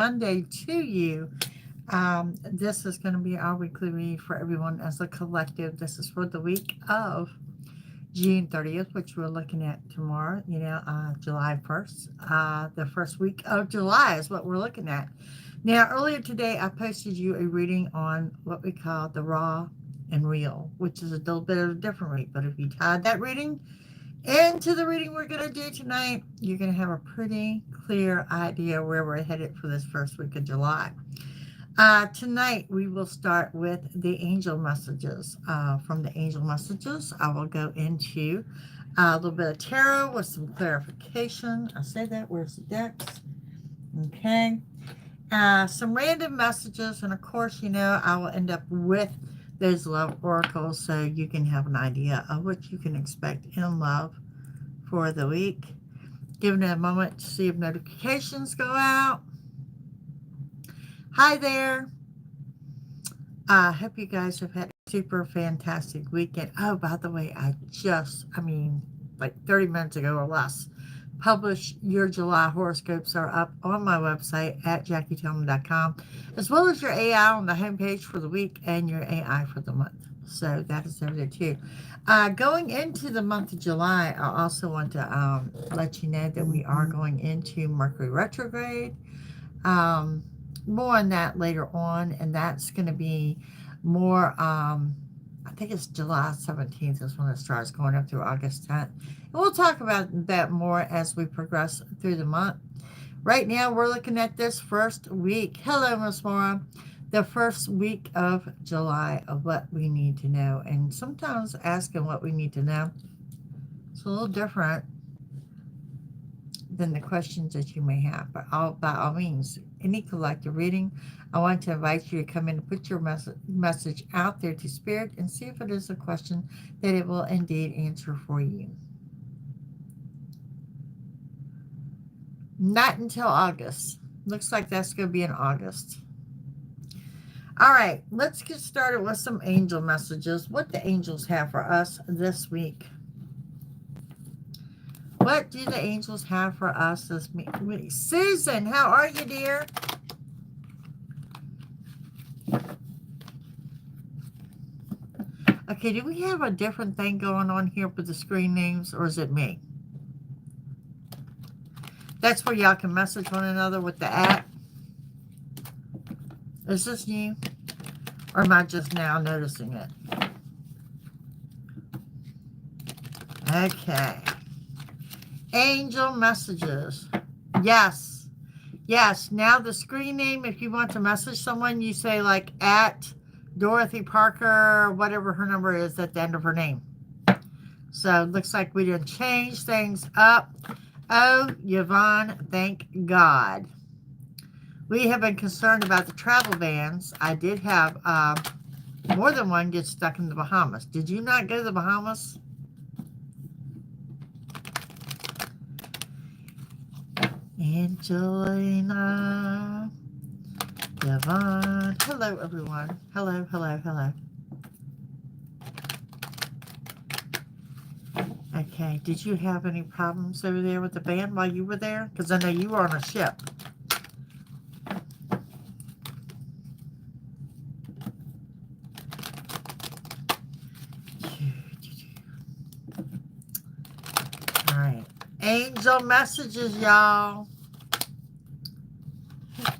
Monday to you. This is going to be our weekly read for everyone as a collective. This is for the week of June 30th, which we're looking at tomorrow, July 1st. The first week of July is what we're looking at. Now, earlier today, I posted you a reading on what we call the raw and real, which is a little bit of a different read. But if you tied that reading into the reading we're going to do tonight, you're going to have a pretty clear idea where we're headed for this first week of July. Tonight, we will start with the angel messages. From the angel messages, I will go into a little bit of tarot with some clarification. I say that. Where's the decks? Okay. Some random messages. And, of course, I will end up with those love oracles so you can have an idea of what you can expect in love for the week. Giving it a moment to see if notifications go out. Hi there. I hope you guys have had a super fantastic weekend. Oh, by the way, like 30 minutes ago or less, published your July horoscopes are up on my website at JackieTomlin.com, as well as your AI on the homepage for the week and your AI for the month. So that is over there too. Going into the month of July, I also want to let you know that we are going into Mercury retrograde. More on that later on, and that's going to be more, I think it's July 17th is when it starts, going up through August 10th. And we'll talk about that more as we progress through the month. Right now, we're looking at this first week. Hello, Miss Maura. The first week of July of what we need to know. And sometimes asking what we need to know, it's a little different than the questions that you may have. But by all means, any collective reading, I want to invite you to come in and put your message out there to Spirit and see if it is a question that it will indeed answer for you. Not until August. Looks like that's going to be in August. All right, let's get started with some angel messages. What the angels have for us this week. What do the angels have for us this week? Susan, how are you, dear? Okay, do we have a different thing going on here with the screen names, or is it me? That's where y'all can message one another with the @ Is this new? Or am I just now noticing it? Okay. Angel messages. Yes. Yes. Now the screen name, if you want to message someone, you say like @ Dorothy Parker, whatever her number is at the end of her name. So it looks like we didn't change things up. Oh, Yvonne, thank God. We have been concerned about the travel bans. I did have more than one get stuck in the Bahamas. Did you not go to the Bahamas? Angelina, Yvonne. Hello, everyone. Hello, hello, hello. Okay, did you have any problems over there with the band while you were there? Because I know you were on a ship. All right, angel messages, y'all.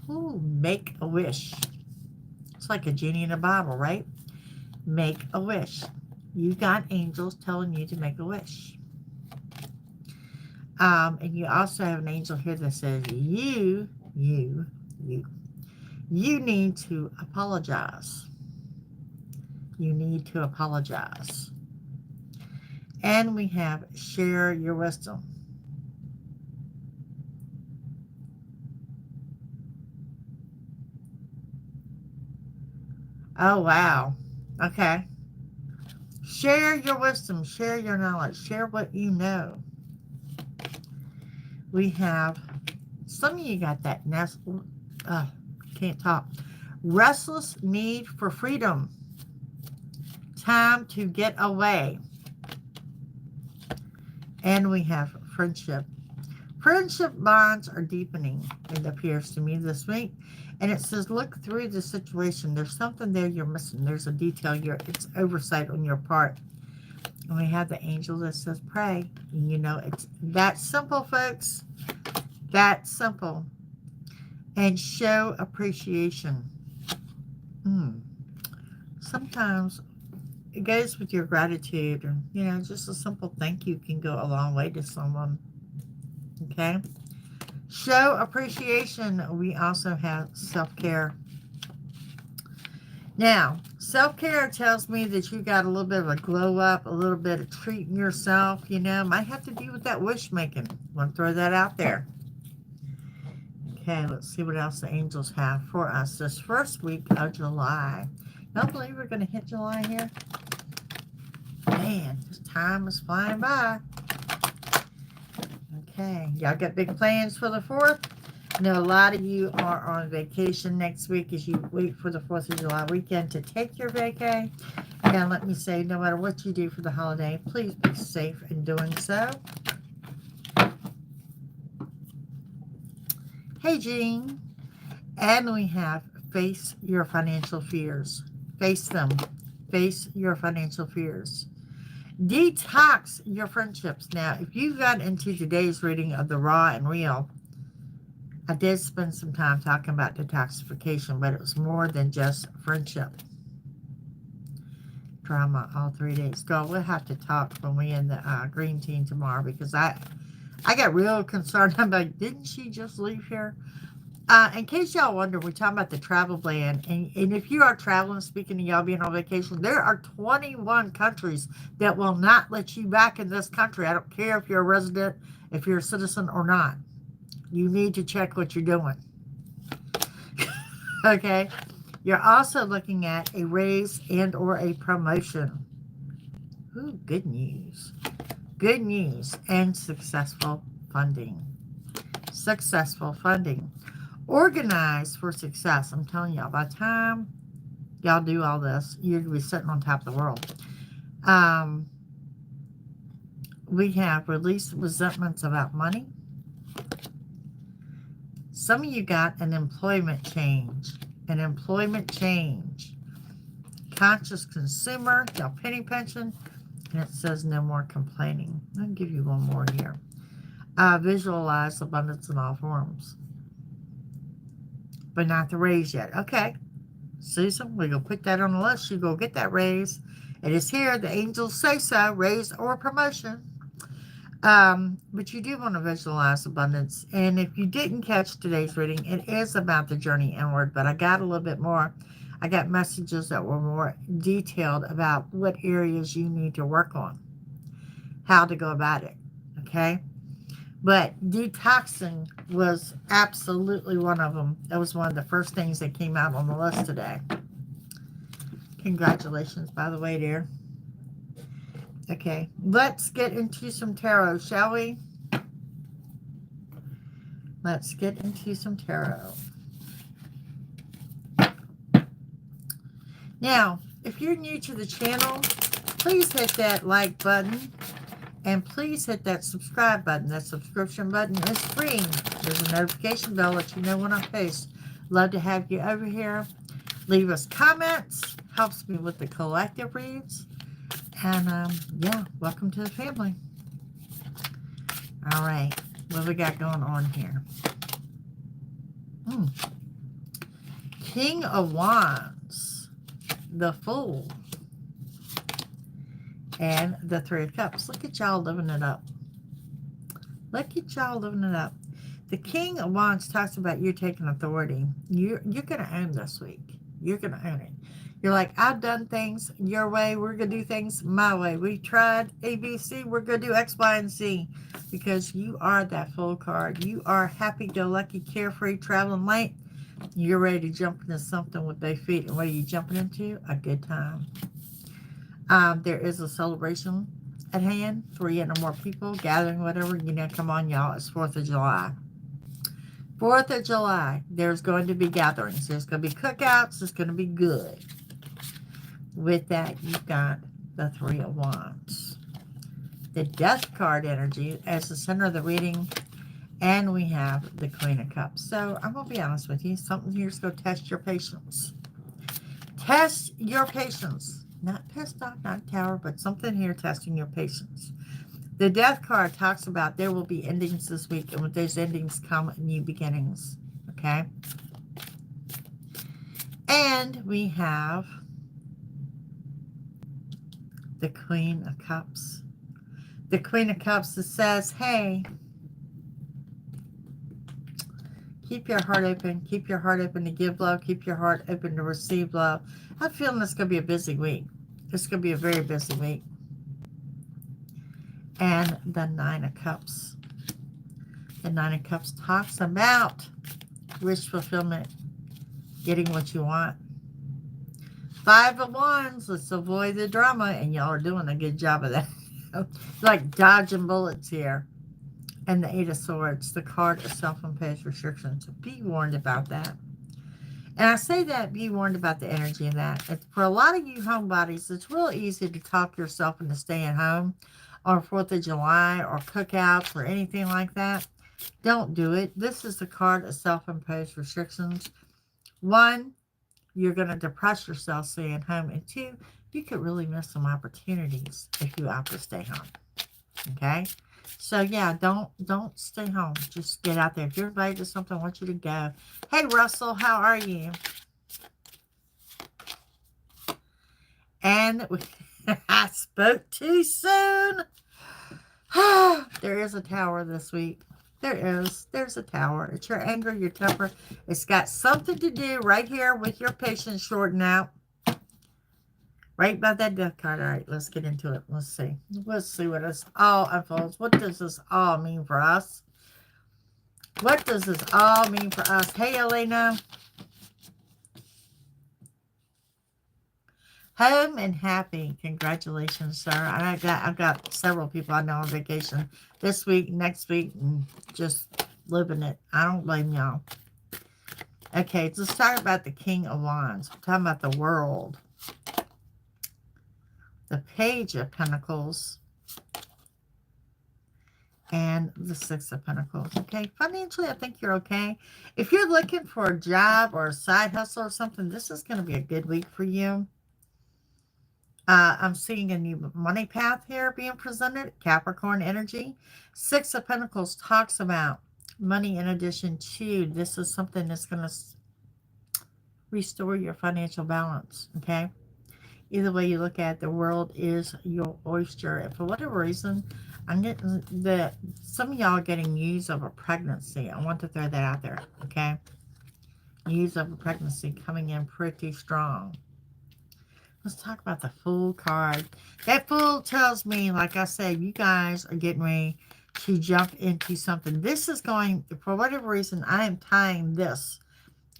Ooh, make a wish. It's like a genie in a bottle, right? Make a wish. You got angels telling you to make a wish. And you also have an angel here that says you need to apologize. You need to apologize. And we have share your wisdom. Oh, wow. Okay. Share your wisdom. Share your knowledge. Share what you know. We have, some of you got that can't talk. Restless need for freedom. Time to get away. And we have friendship. Friendship bonds are deepening, it appears to me this week. And it says, look through the situation. There's something there you're missing. There's a detail. It's oversight on your part. And we have the angel that says, pray. And you know, it's that simple, folks. That simple. And show appreciation. Sometimes it goes with your gratitude. And, you know, just a simple thank you can go a long way to someone. Okay? Show appreciation. We also have self-care. Now, self-care tells me that you got a little bit of a glow up, a little bit of treating yourself, you know. Might have to do with that wish making. Want to throw that out there. Okay, let's see what else the angels have for us this first week of July. Don't believe we're going to hit July here. Man, this time is flying by. Okay, y'all got big plans for the 4th? I know a lot of you are on vacation next week as you wait for the 4th of July weekend to take your vacay. And let me say, no matter what you do for the holiday, please be safe in doing so. Hey, Jean. And we have face your financial fears. Face them. Face your financial fears. Detox your friendships. Now, if you got into today's reading of the Raw and Real, I did spend some time talking about detoxification, but it was more than just friendship. Drama all 3 days. Girl, we'll have to talk when we in the green team tomorrow, because I got real concerned. I'm like, didn't she just leave here? In case y'all wonder, we're talking about the travel ban. And if you are traveling, speaking of y'all being on vacation, there are 21 countries that will not let you back in this country. I don't care if you're a resident, if you're a citizen or not. You need to check what you're doing. Okay? You're also looking at a raise and or a promotion. Ooh, good news. Good news. And successful funding. Successful funding. Organize for success. I'm telling y'all, by the time y'all do all this, you're going to be sitting on top of the world. We have released resentments about money. Some of you got an employment change. An employment change. Conscious consumer. Y'all penny pension. And it says no more complaining. I'll give you one more here. Visualize abundance in all forms. But not the raise yet. Okay. Susan, we're going to put that on the list. You go get that raise. It is here. The angels say so. Raise or promotion. But you do want to visualize abundance. And if you didn't catch today's reading, it is about the journey inward. But I got a little bit more. I got messages that were more detailed about what areas you need to work on. How to go about it. Okay? But detoxing was absolutely one of them. That was one of the first things that came out on the list today. Congratulations, by the way, dear. Okay, let's get into some tarot, shall we? Let's get into some tarot. Now, if you're new to the channel, please hit that like button. And please hit that subscribe button. That subscription button is free. There's a notification bell that you know when I post. Love to have you over here. Leave us comments. Helps me with the collective reads. And, yeah, welcome to the family. All right. What we got going on here? King of Wands. The Fool. And the 3 of Cups. Look at y'all living it up. Look at y'all living it up. The King of Wands talks about you taking authority. You're going to own this week. You're going to own it. You're like, I've done things your way. We're going to do things my way. We tried A, B, C. We're going to do X, Y, and Z. Because you are that full card. You are happy-go-lucky, carefree, traveling light. You're ready to jump into something with both feet. And what are you jumping into? A good time. There is a celebration at hand. 3 or more people gathering, whatever. You know, come on, y'all. It's 4th of July. 4th of July. There's going to be gatherings. There's going to be cookouts. It's going to be good. With that, you've got the 3 of Wands. The Death card energy as the center of the reading. And we have the Queen of Cups. So I'm going to be honest with you. Something here's going to test your patience. Test your patience. Not pissed off, not Tower, but something here testing your patience. The Death card talks about there will be endings this week, and with those endings come new beginnings. Okay? And we have the Queen of Cups. The Queen of Cups that says, hey, keep your heart open. Keep your heart open to give love. Keep your heart open to receive love. I'm feeling it's going to be a busy week. It's going to be a very busy week. And the Nine of Cups. The Nine of Cups talks about wish fulfillment, getting what you want. Five of Wands, let's avoid the drama, and y'all are doing a good job of that. Like dodging bullets here. And the Eight of Swords, the card of self-imposed restrictions. Be warned about that. And I say that, be warned about the energy of that. For a lot of you homebodies, it's real easy to talk yourself into staying home on 4th of July or cookouts or anything like that. Don't do it. This is the card of self-imposed restrictions. One, you're going to depress yourself staying home. And two, you could really miss some opportunities if you opt to stay home. Okay? So, yeah, don't stay home. Just get out there. If you're invited to something, I want you to go. Hey, Russell, how are you? And I spoke too soon. There is a Tower this week. There's a Tower. It's your anger, your temper. It's got something to do right here with your patience shorting out. Right about that Death card. All right, let's get into it. Let's see. Let's see what this all unfolds. What does this all mean for us? What does this all mean for us? Hey, Elena. Home and happy. Congratulations, sir. I've got several people I know on vacation this week, next week, and just living it. I don't blame y'all. Okay, let's talk about the King of Wands. We're talking about the world. The Page of Pentacles. And the Six of Pentacles. Okay, financially, I think you're okay. If you're looking for a job or a side hustle or something, this is going to be a good week for you. I'm seeing a new money path here being presented. Capricorn energy. Six of Pentacles talks about money in addition to, this is something that's going to restore your financial balance. Okay. Either way you look at it, the world is your oyster. And for whatever reason, I'm getting some of y'all are getting news of a pregnancy. I want to throw that out there. Okay. News of a pregnancy coming in pretty strong. Let's talk about the Fool card. That Fool tells me, like I said, you guys are getting ready to jump into something. This is going, for whatever reason, I am tying this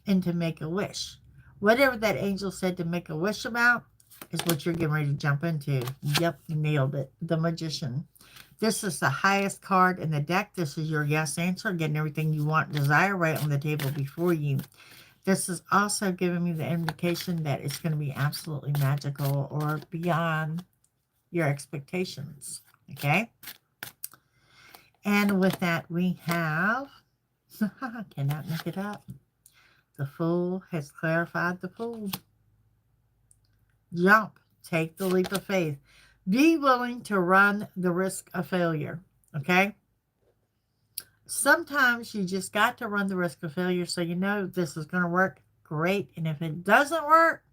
into Make-A-Wish. Whatever that angel said to make a wish about is what you're getting ready to jump into. Yep, you nailed it. The Magician. This is the highest card in the deck. This is your yes answer, getting everything you want and desire right on the table before you. This is also giving me the indication that it's going to be absolutely magical or beyond your expectations. Okay? And with that, we have, cannot make it up. The Fool has clarified the Fool. Jump. Take the leap of faith. Be willing to run the risk of failure. Okay? Sometimes you just got to run the risk of failure so you know this is going to work. Great. And if it doesn't work,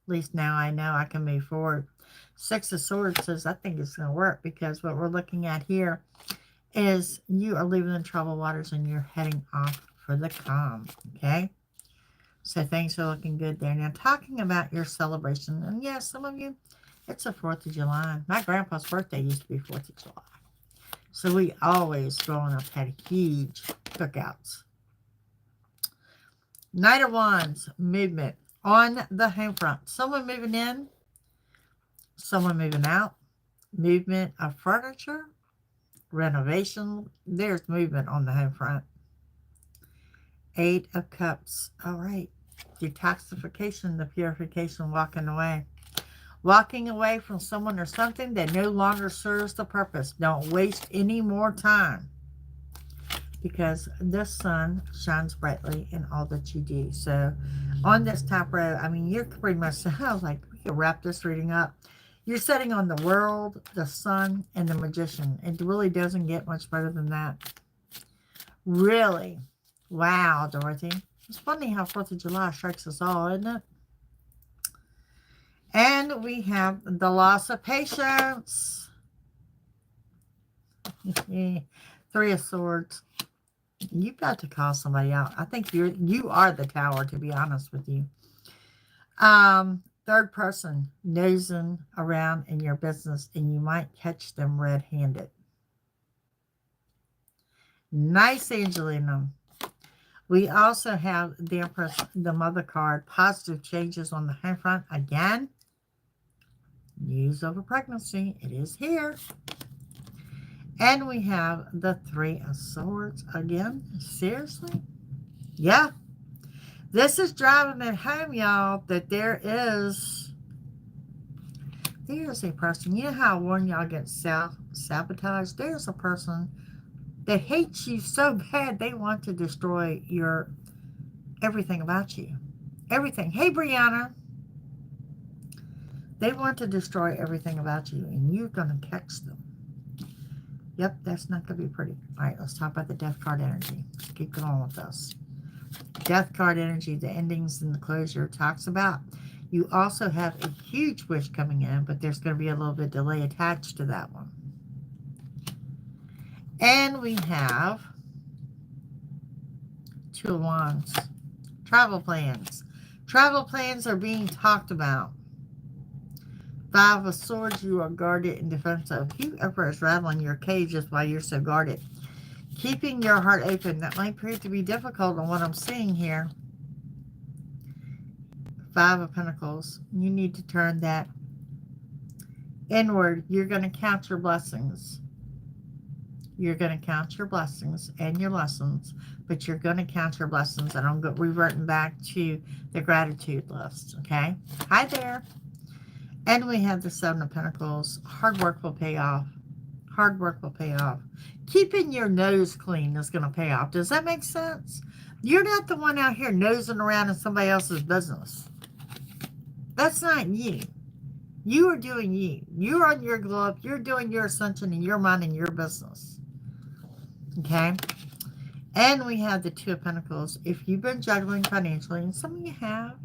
at least now I know I can move forward. Six of Swords says I think it's going to work because what we're looking at here is you are leaving the troubled waters and you're heading off for the calm. Okay? So things are looking good there. Now talking about your celebration. And yes, some of you, it's the 4th of July. My grandpa's birthday used to be 4th of July. So we always, growing up, had huge cookouts. Knight of Wands, movement on the home front. Someone moving in, someone moving out. Movement of furniture, renovation. There's movement on the home front. Eight of Cups. All right. Detoxification, the purification, walking away. Walking away from someone or something that no longer serves the purpose. Don't waste any more time. because the sun shines brightly in all that you do. So on this top row, I mean, you're pretty much, like, we can wrap this reading up. You're setting on the world, the sun, and the magician. It really doesn't get much better than that. Really. Wow, Dorothy. It's funny how 4th of July strikes us all, isn't it? And we have the loss of patience. 3 of Swords. You've got to call somebody out. I think you are the Tower, to be honest with you. Third person nosing around in your business, and you might catch them red-handed. Nice, Angelina. We also have the Empress, the Mother card, positive changes on the home front. Again, news of a pregnancy. It is here. And we have the 3 of Swords again. Seriously? Yeah. This is driving it home, y'all, that there's a person. You know how I warn y'all against self-sabotage? There's a person that hates you so bad they want to destroy everything about you. Everything. Hey, Brianna. They want to destroy everything about you, and you're going to catch them. Yep, that's not going to be pretty. All right, let's talk about the Death card energy. Let's keep going with this. Death card energy, the endings and the closure talks about. You also have a huge wish coming in, but there's going to be a little bit of delay attached to that one. And we have 2 of Wands. Travel plans. Travel plans are being talked about. 5 of Swords, you are guarded and defensive. Whoever is rattling your cage is why you're so guarded. Keeping your heart open. That might prove to be difficult on what I'm seeing here. 5 of Pentacles. You need to turn that inward. You're going to count your blessings. You're going to count your blessings and your lessons, but you're going to count your blessings. And I'm reverting back to the gratitude list, okay? Hi there. And we have the 7 of Pentacles. Hard work will pay off. Hard work will pay off. Keeping your nose clean is going to pay off. Does that make sense? You're not the one out here nosing around in somebody else's business. That's not you. You are doing you. You're on your glove. You're doing your ascension, and you're minding your business. Okay? And we have the 2 of Pentacles. If you've been juggling financially, and some of you have,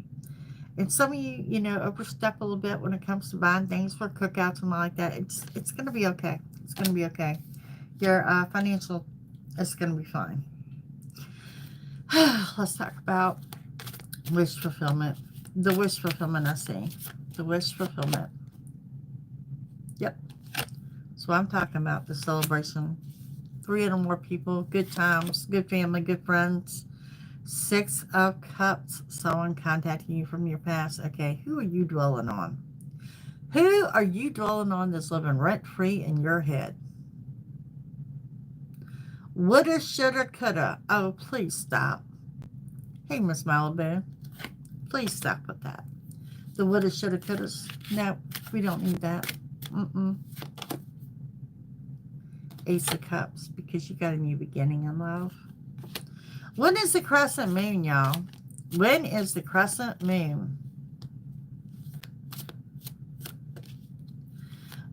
and some of you, overstep a little bit when it comes to buying things for cookouts and like that, it's going to be okay. It's going to be okay. Your financial is going to be fine. Let's talk about wish fulfillment. The wish fulfillment I see. The wish fulfillment. Yep. That's what I'm talking about, the celebration. 3 or more people, good times, good family, good friends. 6 of Cups, someone contacting you from your past. Okay, who are you dwelling on? Who are you dwelling on that's living rent-free in your head? Woulda, shoulda, coulda. Oh, please stop. Hey, Miss Malibu. Please stop with that. The woulda, shoulda, couldas. No, we don't need that. Ace of Cups, because you got a new beginning in love. When is the crescent moon, y'all? When is the crescent moon?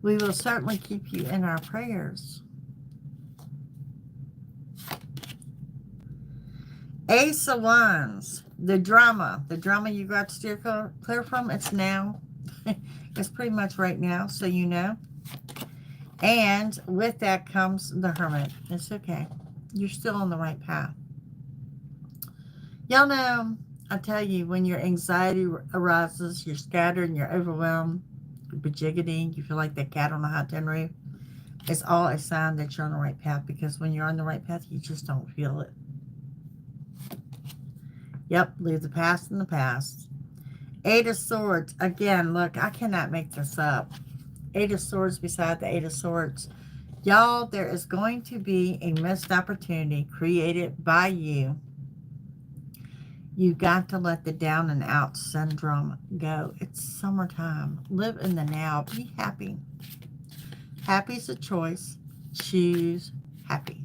We will certainly keep you in our prayers. Ace of Wands. The drama you got to steer clear from, it's now. It's pretty much right now, so you know. And with that comes the Hermit. It's okay. You're still on the right path. Y'all know, I tell you, when your anxiety arises, you're scattered and you're overwhelmed, you're bajiggity, you feel like that cat on the hot tin roof, it's all a sign that you're on the right path, because when you're on the right path, you just don't feel it. Yep, leave the past in the past. 8 of Swords. Again, look, I cannot make this up. 8 of Swords beside the 8 of Swords. Y'all, there is going to be a missed opportunity created by you. You got to let the down and out syndrome go. It's summertime. Live in the now. Be happy. Happy is a choice. Choose happy.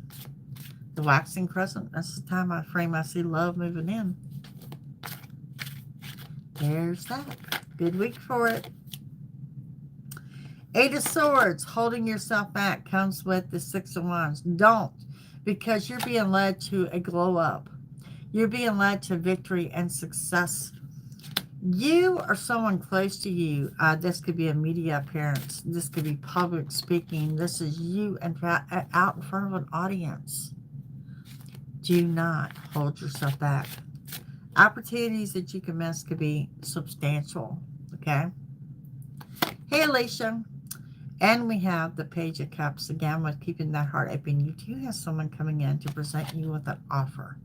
The waxing crescent, that's the time I frame I see love moving in. There's that. Good week for it. Eight of Swords, holding yourself back, comes with the Six of Wands. Don't, because you're being led to a glow up. You're being led to victory and success. You or someone close to you, this could be a media appearance. This could be public speaking. This is you out in front of an audience. Do not hold yourself back. Opportunities that you can miss could be substantial, okay? Hey, Alicia. And we have the Page of Cups, again, with keeping that heart open. You do have someone coming in to present you with an offer.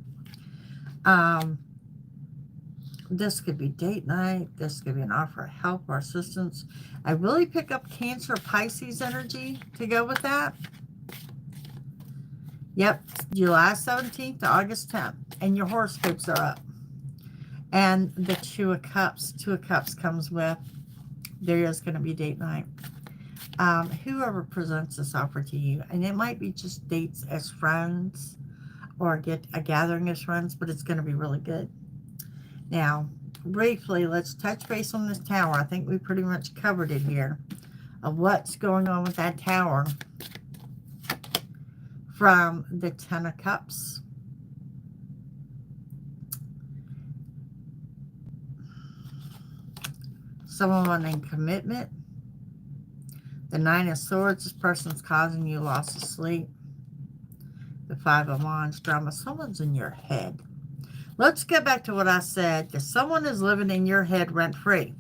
This could be date night. This could be an offer of help or assistance. I really pick up Cancer, Pisces energy to go with that. Yep, July 17th to August 10th. And your horoscopes are up. And the Two of Cups. Two of Cups comes with, there is going to be date night. Whoever presents this offer to you, and it might be just dates as friends or get a gathering as friends, but it's going to be really good. Now, briefly, let's touch base on this tower. I think we pretty much covered it here of what's going on with that tower from the Ten of Cups. Someone wanting commitment. The Nine of Swords, this person's causing you loss of sleep. The Five of Wands, drama. Someone's in your head. Let's get back to what I said. That someone is living in your head rent-free.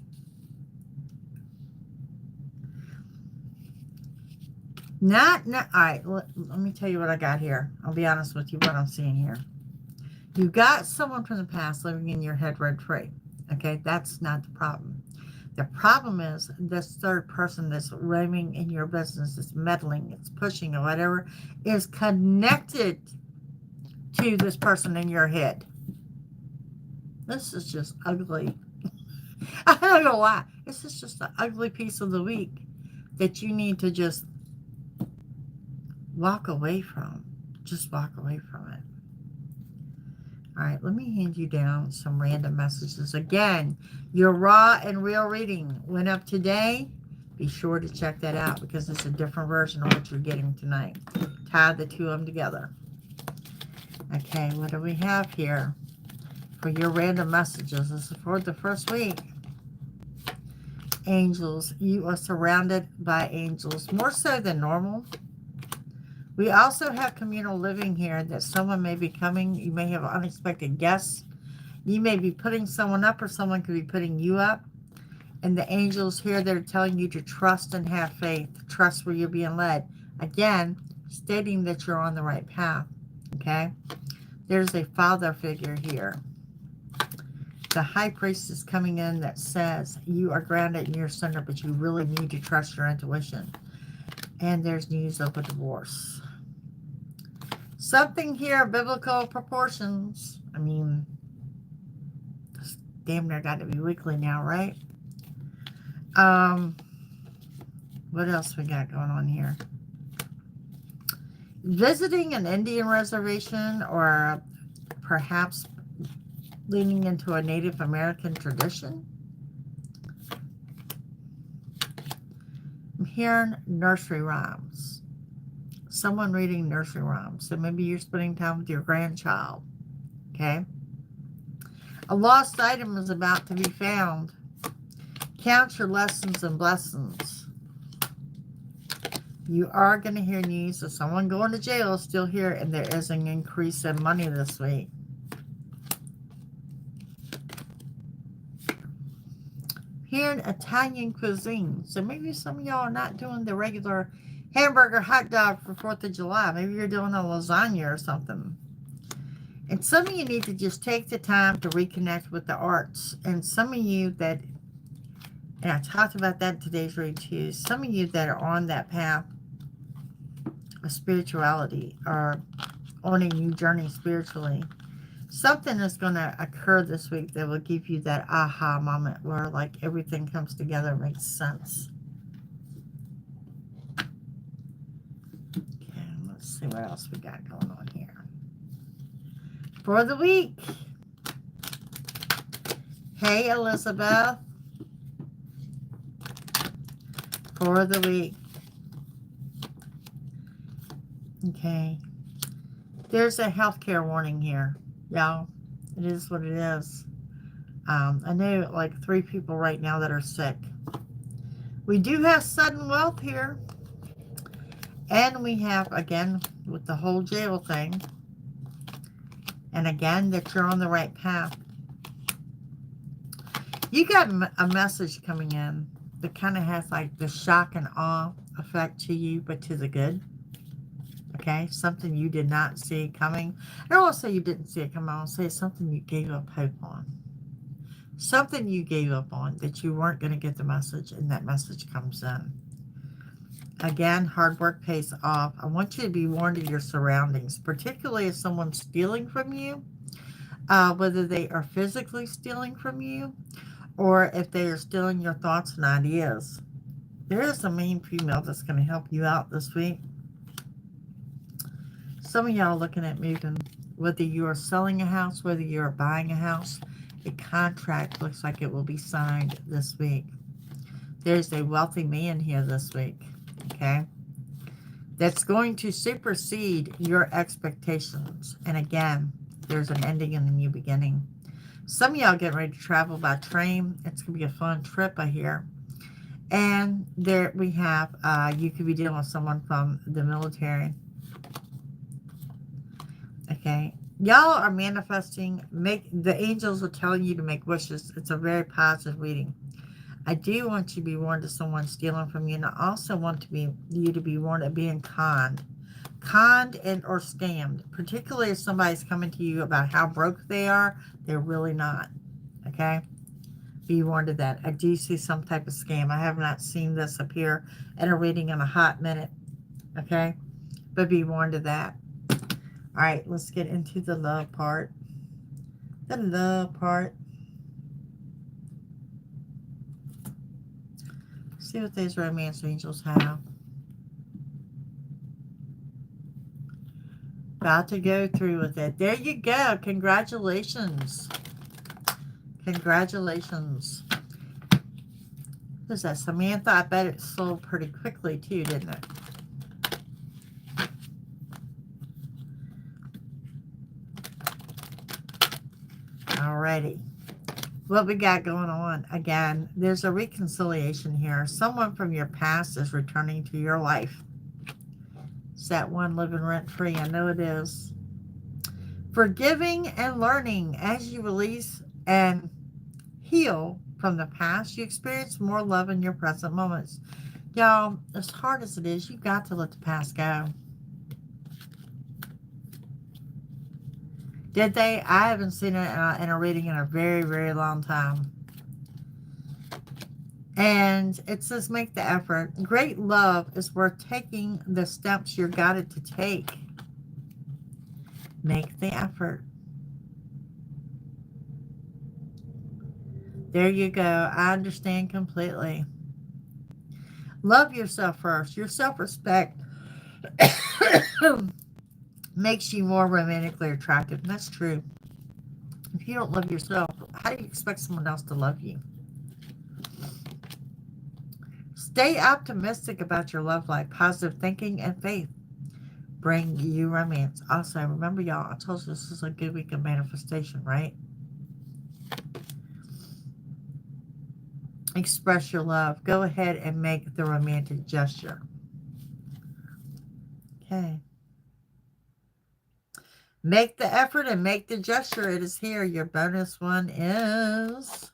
All right, let me tell you what I got here. I'll be honest with you what I'm seeing here. You got someone from the past living in your head rent-free. Okay, that's not the problem. The problem is this third person that's roaming in your business, it's meddling, it's pushing or whatever, is connected to this person in your head. This is just ugly. I don't know why. This is just an ugly piece of the week that you need to just walk away from. Just walk away from it. All right, let me hand you down some random messages. Again, your raw and real reading went up today. Be sure to check that out because it's a different version of what you're getting tonight. Tie the two of them together. Okay, what do we have here for your random messages? This is for the first week. Angels, you are surrounded by angels, more so than normal. We also have communal living here that someone may be coming. You may have unexpected guests. You may be putting someone up or someone could be putting you up. And the angels here, they're telling you to trust and have faith. Trust where you're being led. Again, stating that you're on the right path. Okay? There's a father figure here. The High Priest is coming in that says you are grounded in your center, but you really need to trust your intuition. And there's news of a divorce. Something here, biblical proportions. I mean, damn near got to be weekly now, right? What else we got going on here? Visiting an Indian reservation or perhaps leaning into a Native American tradition. I'm hearing nursery rhymes. Someone reading nursery rhymes. So maybe you're spending time with your grandchild. Okay? A lost item is about to be found. Count your lessons and blessings. You are going to hear news of someone going to jail still here, and there is an increase in money this week. Hearing Italian cuisine. So maybe some of y'all are not doing the regular hamburger hot dog for 4th of July. Maybe you're doing a lasagna or something. And some of you need to just take the time to reconnect with the arts. And some of you that, and I talked about that in today's reading too, some of you that are on that path of spirituality or on a new journey spiritually, something is going to occur this week that will give you that aha moment where like everything comes together and makes sense. Okay, let's see what else we got going on here. for the week. Hey, Elizabeth. For the week. Okay. There's a healthcare warning here, y'all. It is what it is. I know like 3 people right now that are sick. We do have sudden wealth here. And we have, again, with the whole jail thing. And again, that you're on the right path. You got a message coming in that kind of has like the shock and awe effect to you, but to the good. Okay, something you did not see coming. I don't want to say you didn't see it coming. I want to say it's something you gave up hope on. Something you gave up on that you weren't going to get the message, and that message comes in. Again, hard work pays off. I want you to be warned of your surroundings, particularly if someone's stealing from you, whether they are physically stealing from you or if they are stealing your thoughts and ideas. There is a mean female that's going to help you out this week. Some of y'all looking at moving, whether you are selling a house, whether you are buying a house, a contract looks like it will be signed this week. There's a wealthy man here this week, okay, that's going to supersede your expectations. And again, there's an ending and a new beginning. Some of y'all getting ready to travel by train. It's going to be a fun trip, I hear. And there we have, you could be dealing with someone from the military. Okay. Y'all are manifesting. The angels are telling you to make wishes. It's a very positive reading. I do want you to be warned of someone stealing from you. And I also want you to be warned of being conned and or scammed, particularly if somebody's coming to you about how broke they are. They're really not. Okay, be warned of that. I do see some type of scam. I have not seen this appear in a reading in a hot minute. Okay, but be warned of that. All right, let's get into the love part. The love part. See what these romance angels have. About to go through with it. There you go. Congratulations. Congratulations. Who's that? Samantha? I bet it sold pretty quickly too, didn't it? Alrighty. What we got going on? Again, there's a reconciliation here. Someone from your past is returning to your life. It's that one living rent-free. I know it is. Forgiving and learning. As you release and heal from the past, you experience more love in your present moments. Y'all, as hard as it is, you've got to let the past go. Did they? I haven't seen it in a reading in a very, very long time. And it says make the effort. Great love is worth taking the steps you're guided to take. Make the effort. There you go. I understand completely. Love yourself first. Your self-respect makes you more romantically attractive. And that's true. If you don't love yourself, how do you expect someone else to love you? Stay optimistic about your love life. Positive thinking and faith bring you romance. Also, remember, y'all, I told you this is a good week of manifestation, right? Express your love. Go ahead and make the romantic gesture. Okay. Make the effort and make the gesture. It is here. Your bonus one is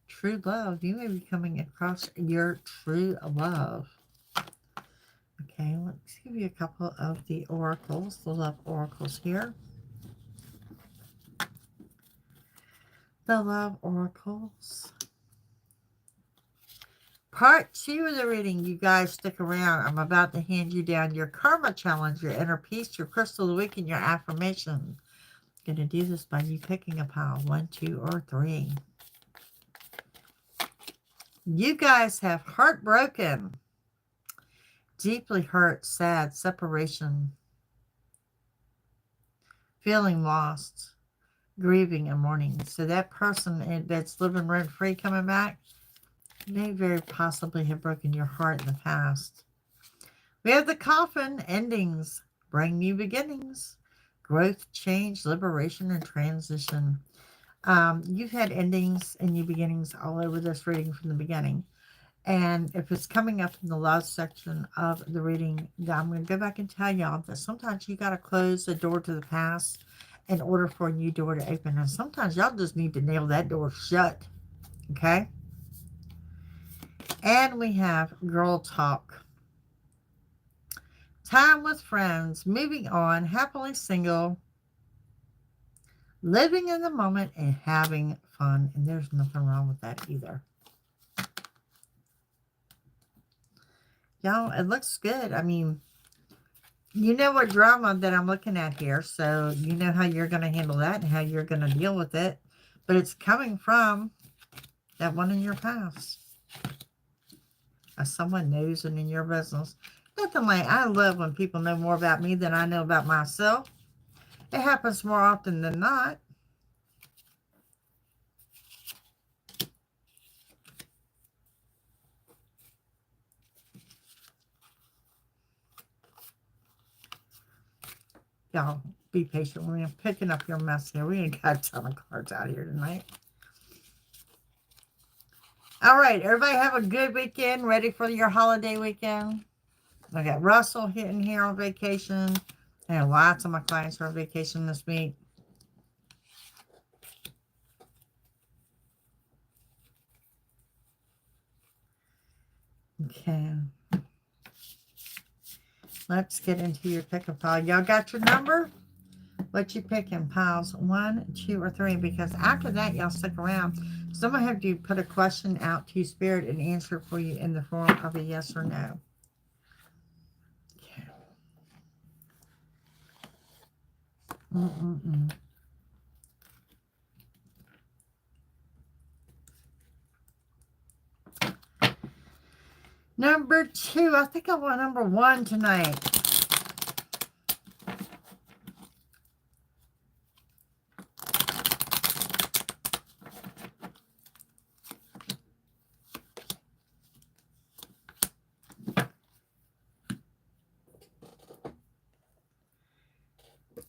true love. You may be coming across your true love. Okay, let's give you a couple of the oracles, the love oracles here. The love oracles. Part 2 of the reading, you guys stick around. I'm about to hand you down your karma challenge, your inner peace, your crystal of the week, and your affirmation. I'm going to do this by you picking a pile, 1, 2, or 3. You guys have heartbroken, deeply hurt, sad, separation. feeling lost, grieving, and mourning. So that person that's living rent-free coming back may very possibly have broken your heart in the past. We have the coffin, endings, bring new beginnings, growth, change, liberation, and transition. You've had endings and new beginnings all over this reading from the beginning. And if it's coming up in the last section of the reading, I'm going to go back and tell y'all that sometimes you got to close the door to the past in order for a new door to open. And sometimes y'all just need to nail that door shut. Okay? And we have girl talk. Time with friends, moving on, happily single, living in the moment, and having fun. And there's nothing wrong with that either. Y'all, it looks good. I mean, you know what drama that I'm looking at here, so you know how you're going to handle that and how you're going to deal with it. But it's coming from that one in your past. As someone knows and in your business. Nothing like, I love when people know more about me than I know about myself. It happens more often than not. Y'all, be patient with me. I'm picking up your mess here. We ain't got a ton of cards out here tonight. All right, everybody have a good weekend. Ready for your holiday weekend? I got Russell hitting here on vacation. And lots of my clients are on vacation this week. Okay. Let's get into your pick a pile. Y'all got your number? What you picking? Piles 1, 2, or 3? Because after that, y'all stick around. So I'm going to have to put a question out to Spirit and answer for you in the form of a yes or no. Okay. Number 2. I think I want number 1 tonight.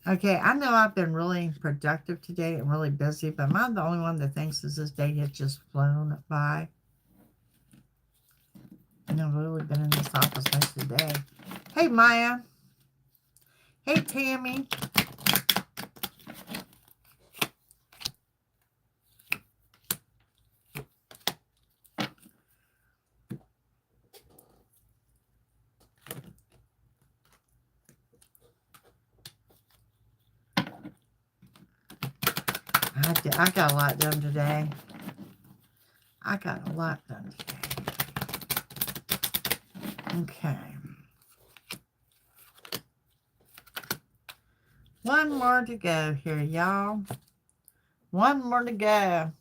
Okay, I know I've been really productive today and really busy, but am I the only one that thinks that this day has just flown by? I've really been in this office most of the day. Hey, Maya. Hey, Tammy. I got a lot done today. I got a lot done today. Okay. One more to go here, y'all. One more to go.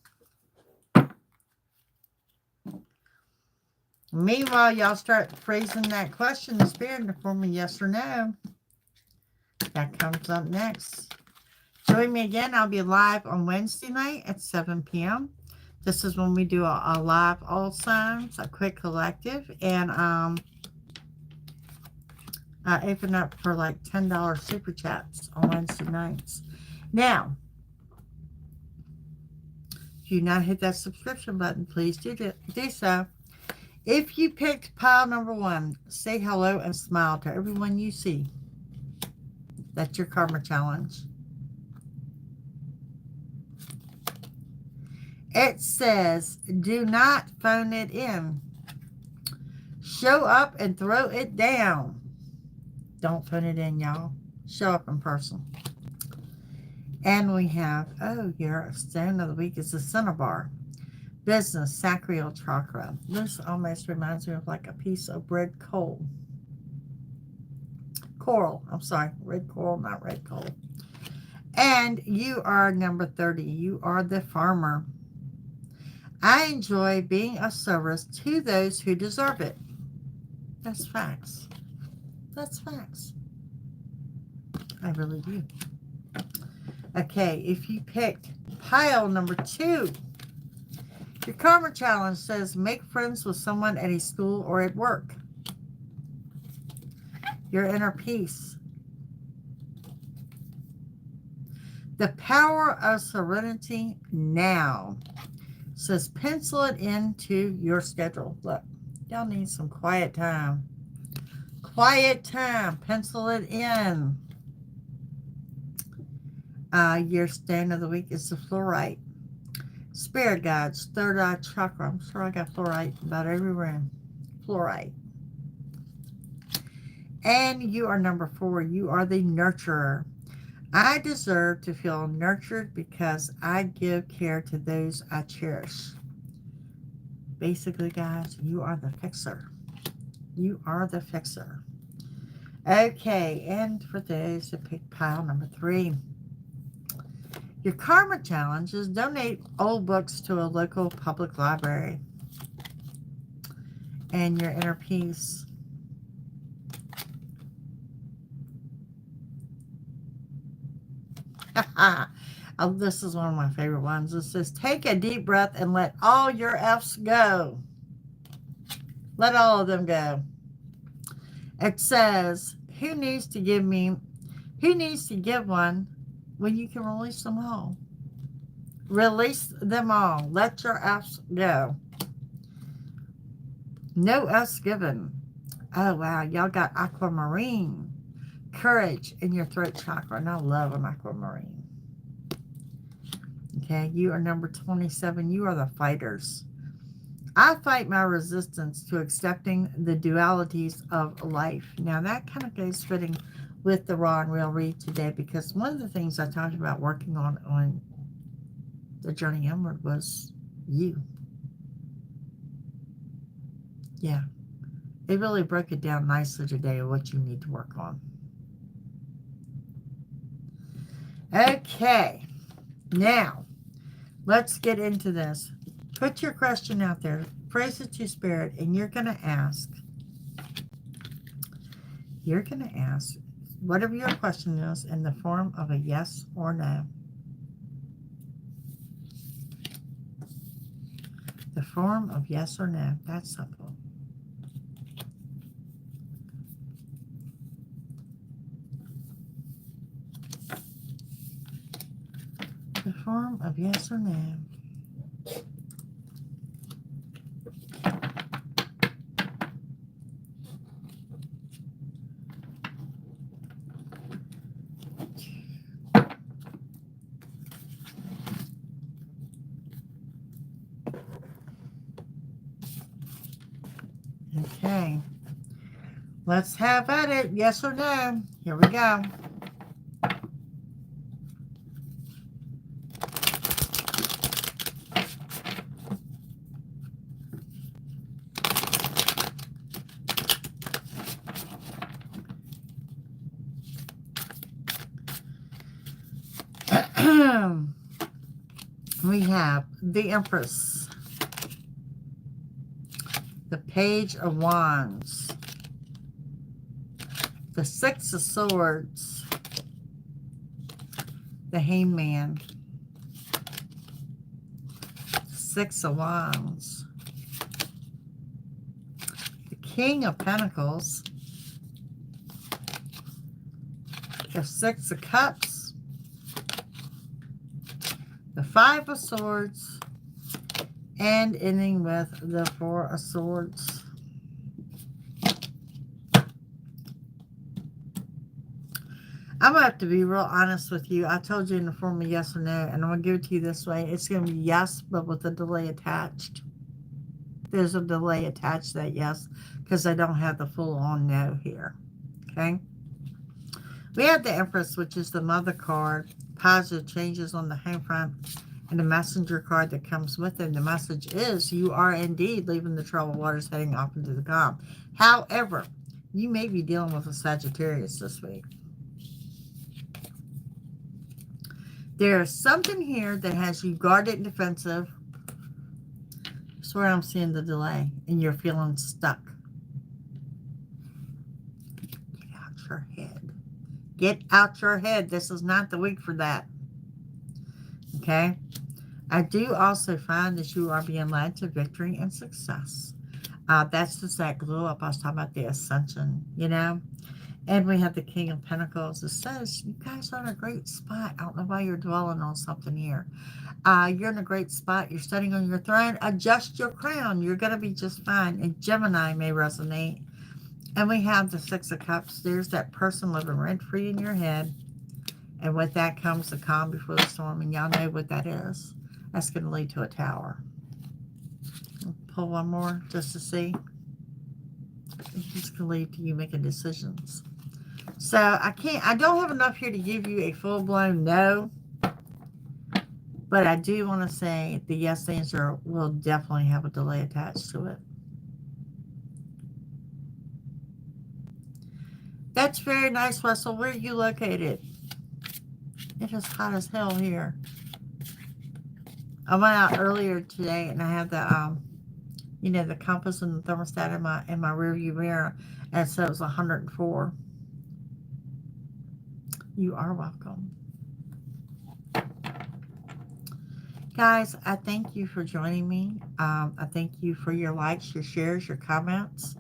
Meanwhile, y'all start phrasing that question in Spirit in the form of yes or no. That comes up next. Join me again. I'll be live on Wednesday night at 7 p.m. This is when we do a live all signs, a quick collective, and I open up for like $10 super chats on Wednesday nights. Now, if you not hit that subscription button, please do so. If you picked pile number 1, say hello and smile to everyone you see. That's your karma challenge. It says, do not phone it in. Show up and throw it down. Don't phone it in, y'all. Show up in person. And we have, your stone of the week is the Cinnabar. Business, sacral chakra. This almost reminds me of like a piece of red coal. Coral. I'm sorry. Red coral, not red coal. And you are number 30. You are the farmer. I enjoy being of service to those who deserve it. That's facts. That's facts. I really do. Okay, if you picked pile number 2, your karma challenge says make friends with someone at a school or at work. Your inner peace. The power of serenity now says pencil it into your schedule. Look, y'all need some quiet time. Quiet time. Pencil it in. Your stand of the week is the fluorite. Spirit guides, third eye chakra. I'm sure I got fluorite in about every room. Fluorite. And you are number 4. You are the nurturer. I deserve to feel nurtured because I give care to those I cherish. Basically, guys, you are the fixer. You are the fixer. Okay, and for those that pick pile number 3, your karma challenge is donate old books to a local public library. And your inner peace. Oh, this is one of my favorite ones. It says, take a deep breath and let all your F's go. Let all of them go. It says, who needs to give one when you can release them all? Release them all. Let your F's go. No F's given. Oh, wow. Y'all got aquamarine. Courage in your throat chakra. And I love an aquamarine. Okay, you are number 27. You are the fighters. I fight my resistance to accepting the dualities of life. Now, that kind of goes fitting with the raw and real read today, because one of the things I talked about working on the journey inward was you. Yeah, it really broke it down nicely today of what you need to work on. Okay, now let's get into this. Put your question out there, phrase it to Spirit, and you're going to ask whatever your question is in the form of a yes or no. The form of yes or no. That's simple. The form of yes or no. Okay. Let's have at it. Yes or no. Here we go. We have the Empress, the Page of Wands, the Six of Swords, the Hangman, Six of Wands, the King of Pentacles, the Six of Cups, the Five of Swords, and ending with the Four of Swords. I'm going to have to be real honest with you. I told you in the form of yes or no, and I'm going to give it to you this way. It's going to be yes, but with a delay attached. There's a delay attached to that yes, because I don't have the full-on no here. Okay? We have the Empress, which is the Mother card. Positive changes on the home front, and the Messenger card that comes with it. The message is you are indeed leaving the troubled waters, heading off into the calm. However, you may be dealing with a Sagittarius this week. There's something here that has you guarded and defensive. That's where I'm seeing the delay, and you're feeling stuck. Get out your head. Get out your head. This is not the week for that. Okay? I do also find that you are being led to victory and success. That's just that glow up I was talking about, the ascension, you know? And we have the King of Pentacles. It says you guys are in a great spot. I don't know why you're dwelling on something here. You're in a great spot. You're sitting on your throne. Adjust your crown. You're going to be just fine. And Gemini may resonate. And we have the Six of Cups. There's that person living rent-free in your head. And with that comes the calm before the storm. And y'all know what that is. That's going to lead to a tower. I'll pull one more just to see. It's going to lead to you making decisions. So I don't have enough here to give you a full-blown no. But I do want to say the yes answer will definitely have a delay attached to it. That's very nice, Russell. Where are you located? It is hot as hell here. I went out earlier today and I had the the compass and the thermostat in my rearview mirror, and so it was 104. You are welcome. Guys, I thank you for joining me. I thank you for your likes, your shares, your comments,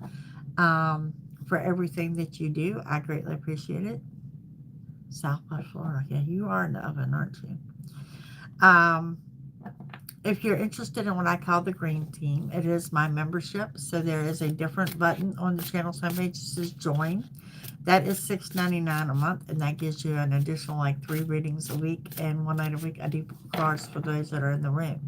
for everything that you do. I greatly appreciate it. South by Florida. Yeah, you are in the oven, aren't you? If you're interested in what I call the green team, it is my membership. So there is a different button on the channel's homepage that says join. That is $6.99 a month, and that gives you an additional like 3 readings a week and 1 night a week. I do cards for those that are in the room.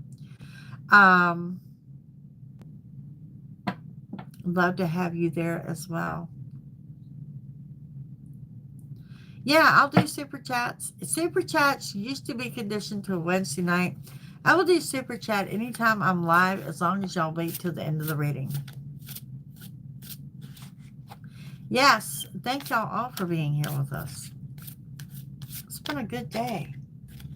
Love to have you there as well. Yeah, I'll do super chats. Super chats used to be conditioned to a Wednesday night. I will do super chat anytime I'm live, as long as y'all wait till the end of the reading. Yes, thank y'all all for being here with us. It's been a good day.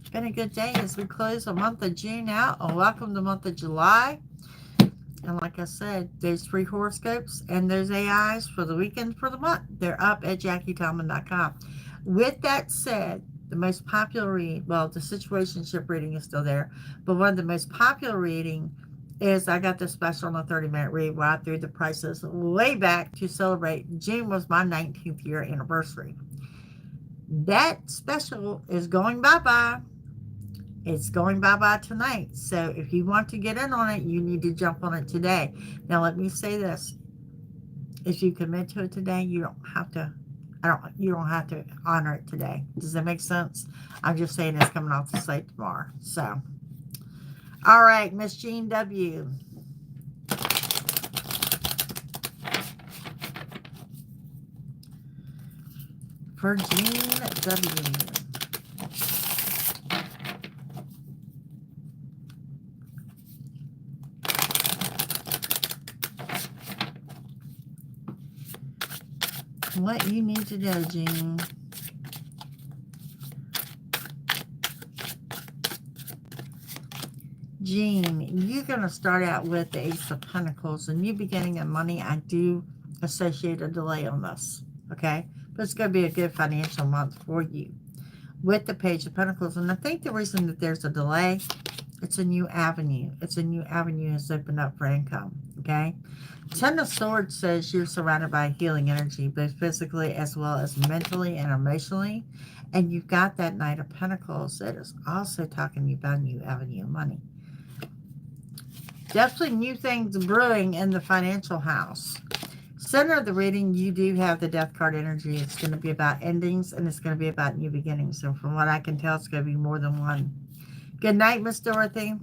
It's been a good day as we close the month of June out, and welcome the month of July. And like I said, there's free horoscopes and there's AIs for the weekend for the month. They're up at JackieTomlin.com. With that said, the most popular read, well, the situationship reading is still there, but one of the most popular reading is I got this special on a 30-minute read where I threw the prices way back to celebrate. June was my 19th year anniversary. That special is going bye-bye. It's going bye-bye tonight. So if you want to get in on it, you need to jump on it today. Now, let me say this. If you commit to it today, you don't have to honor it today. Does that make sense? I'm just saying it's coming off the site tomorrow. So, all right, Miss Jean W. For Jean W. What you need to know, Jean. Jean, you're going to start out with the Ace of Pentacles, and you beginning of money, I do associate a delay on this, okay? But it's going to be a good financial month for you with the Page of Pentacles. And I think the reason that there's a delay, it's a new avenue. It's a new avenue has opened up for income, okay? Ten of Swords says you're surrounded by healing energy, both physically as well as mentally and emotionally. And you've got that Knight of Pentacles that is also talking about a new avenue of money. Definitely new things brewing in the financial house. Center of the reading, you do have the Death card energy. It's going to be about endings, and it's going to be about new beginnings. So from what I can tell, it's going to be more than one. Good night, Miss Dorothy.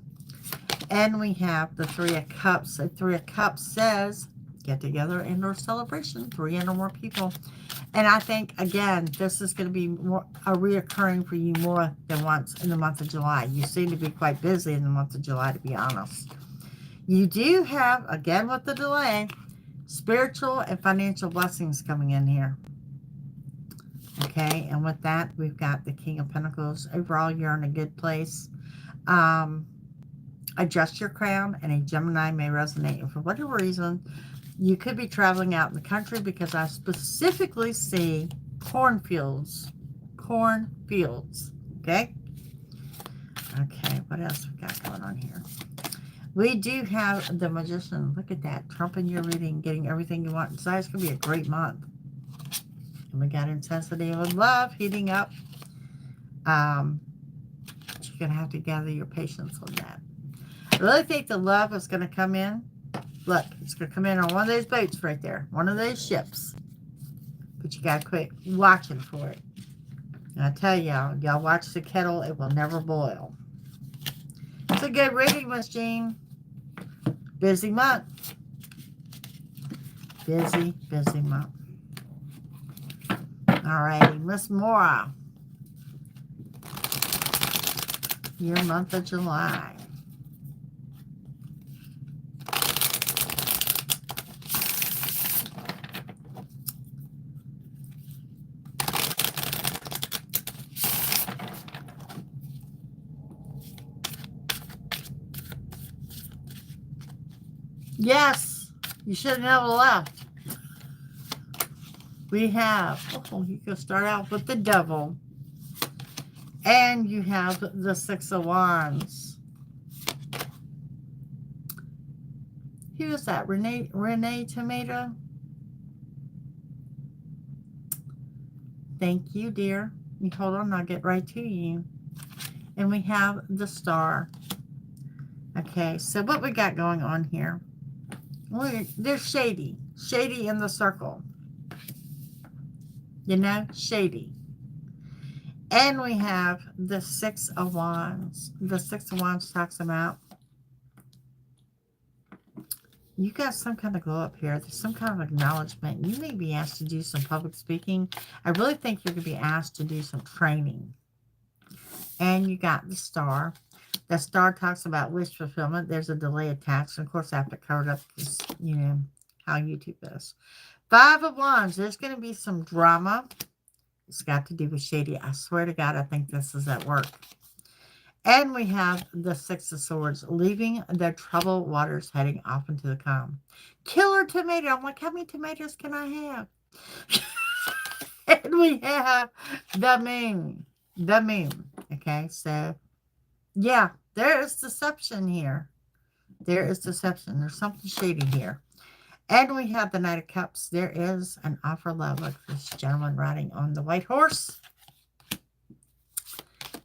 And we have the Three of Cups. So Three of Cups says, get together and or celebration, 3 and or more people. And I think, again, this is going to be more a reoccurring for you more than once in the month of July. You seem to be quite busy in the month of July, to be honest. You do have, again with the delay, spiritual and financial blessings coming in here. Okay, and with that, we've got the King of Pentacles. Overall, you're in a good place. Adjust your crown, and a Gemini may resonate. And for whatever reason, you could be traveling out in the country, because I specifically see cornfields. Cornfields. Okay? Okay, what else we got going on here? We do have the Magician. Look at that. Trumping your reading, getting everything you want inside. It's going to be a great month. And we got Intensity of Love heating up. You're going to have to gather your patience on that. I really think the love is going to come in. Look, it's going to come in on one of those boats right there. One of those ships. But you got to quit watching for it. And I tell y'all watch the kettle. It will never boil. It's a good reading, Miss Jean. Busy month. Busy month. All righty, Miss Mora. Your month of July. Yes, you should have never left. We have, you can start out with the Devil. And you have the Six of Wands. Who is that? Renee Tomato? Thank you, dear. You hold on, I'll get right to you. And we have the Star. Okay, so what we got going on here? There's shady. Shady in the circle. You know, shady. And we have the Six of Wands. The Six of Wands talks about you got some kind of glow up here. There's some kind of acknowledgement. You may be asked to do some public speaking. I really think you're going to be asked to do some training. And you got the Star. The Star talks about wish fulfillment. There's a delay attached. And of course, I have to cover it up because, you know, how YouTube is. Five of Wands. There's going to be some drama. It's got to do with shady. I swear to God, I think this is at work. And we have the Six of Swords, leaving the troubled waters, heading off into the calm. Killer tomato. I'm like, how many tomatoes can I have? And we have the Moon. The Moon. Okay, so, yeah, there is deception here. There is deception. There's something shady here. And we have the Knight of Cups. There is an offer of love of this gentleman riding on the white horse.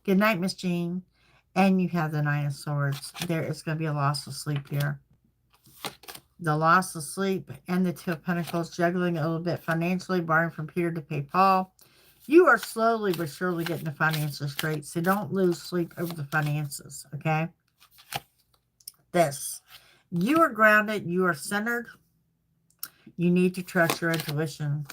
Good night, Miss Jean. And you have the Nine of Swords. There is going to be a loss of sleep here. The loss of sleep and the Two of Pentacles, juggling a little bit financially, borrowing from Peter to pay Paul. You are slowly but surely getting the finances straight, so don't lose sleep over the finances, okay? This. You are grounded. You are centered. You need to trust your intuition.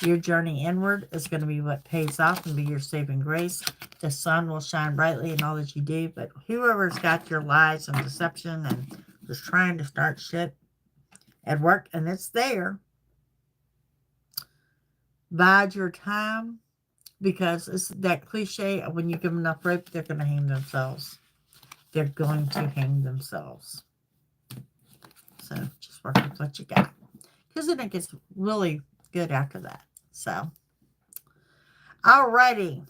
Your journey inward is going to be what pays off and be your saving grace. The sun will shine brightly in all that you do, but whoever's got your lies and deception and is trying to start shit at work, and it's there, bide your time, because it's that cliche of when you give them enough rope, they're going to hang themselves. They're going to hang themselves. So just work with what you got. Because then it gets really good after that. So, alrighty.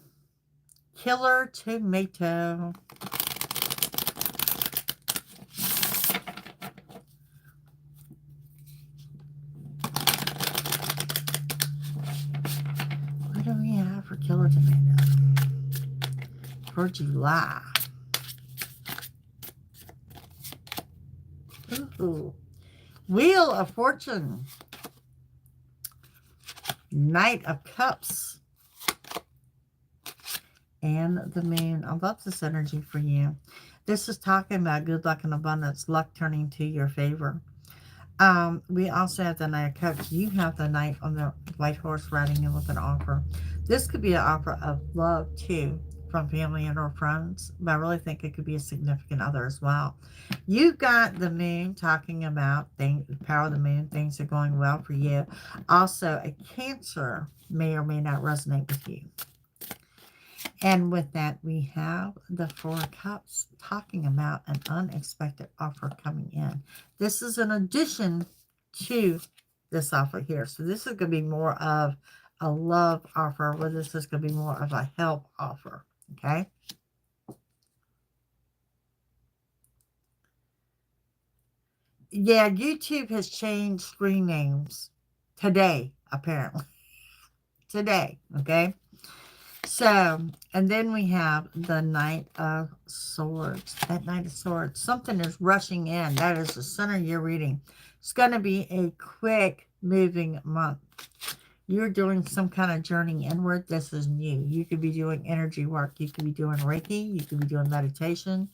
Killer tomato. What do we have for killer tomato? For July. Ooh. Wheel of Fortune. Knight of Cups. And the Moon. I love this energy for you. This is talking about good luck and abundance. Luck turning to your favor. We also have the Knight of Cups. You have the Knight on the white horse riding in with an offer. This could be an offer of love too, from family and or friends, but I really think it could be a significant other as well. You've got the Moon talking about the power of the Moon. Things are going well for you. Also, a Cancer may or may not resonate with you. And with that, we have the Four of Cups talking about an unexpected offer coming in. This is an addition to this offer here. So this is going to be more of a love offer, where this is going to be more of a help offer. Okay. Yeah, YouTube has changed screen names today, apparently. Today, okay? So, and then we have the Knight of Swords. That Knight of Swords, something is rushing in. That is the center of your reading. It's going to be a quick moving month. You're doing some kind of journey inward. This is new. You could be doing energy work. You could be doing Reiki. You could be doing meditation,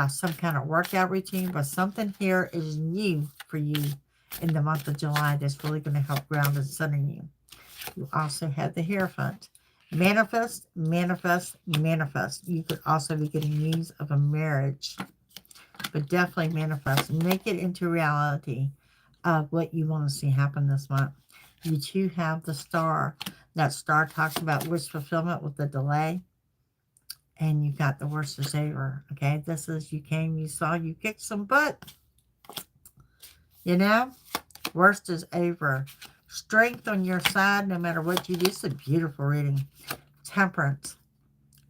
some kind of workout routine. But something here is new for you in the month of July that's really going to help ground and center you. You also have the Hierophant. Manifest, manifest, manifest. You could also be getting news of a marriage, but definitely manifest. Make it into reality of what you want to see happen this month. You too have the Star. That Star talks about wish fulfillment with the delay. And you got the worst is over. Okay, this is you came, you saw, you kicked some butt. You know, worst is over. Strength on your side, no matter what you do. It's a beautiful reading. Temperance.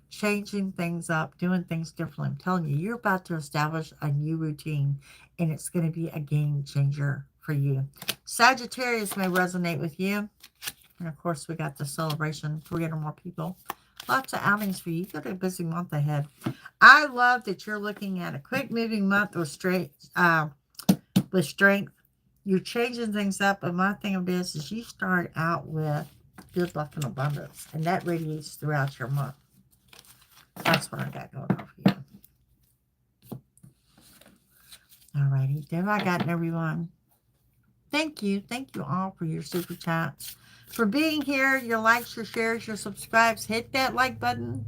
Changing things up, doing things differently. I'm telling you, you're about to establish a new routine, and it's going to be a game changer for you. Sagittarius may resonate with you. And of course, we got the celebration, 300 more people. Lots of outings for you. You've got a busy month ahead. I love that you're looking at a quick moving month with strength. You're changing things up, but my thing of this is you start out with good luck and abundance, and that radiates throughout your month. That's what I got going on for you. Alrighty, there I got everyone. Thank you all for your super chats, for being here, your likes, your shares, your subscribes. Hit that like button.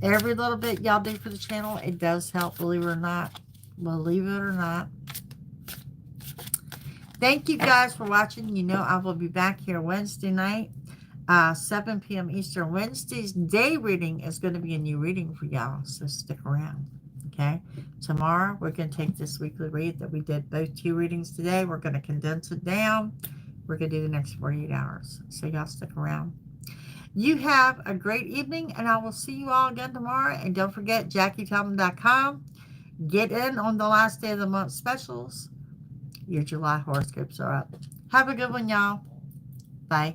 Every little bit y'all do for the channel, it does help, believe it or not. Believe it or not. Thank you guys for watching. You know I will be back here Wednesday night, 7 p.m. Eastern. Wednesday's day reading is going to be a new reading for y'all, so stick around, okay? Tomorrow, we're going to take this weekly read that we did both 2 readings today. We're going to condense it down. We're going to do the next 48 hours, so y'all stick around. You have a great evening, and I will see you all again tomorrow. And don't forget, JackieTomlin.com. Get in on the last day of the month specials. Your July horoscopes are up. Have a good one, y'all. Bye.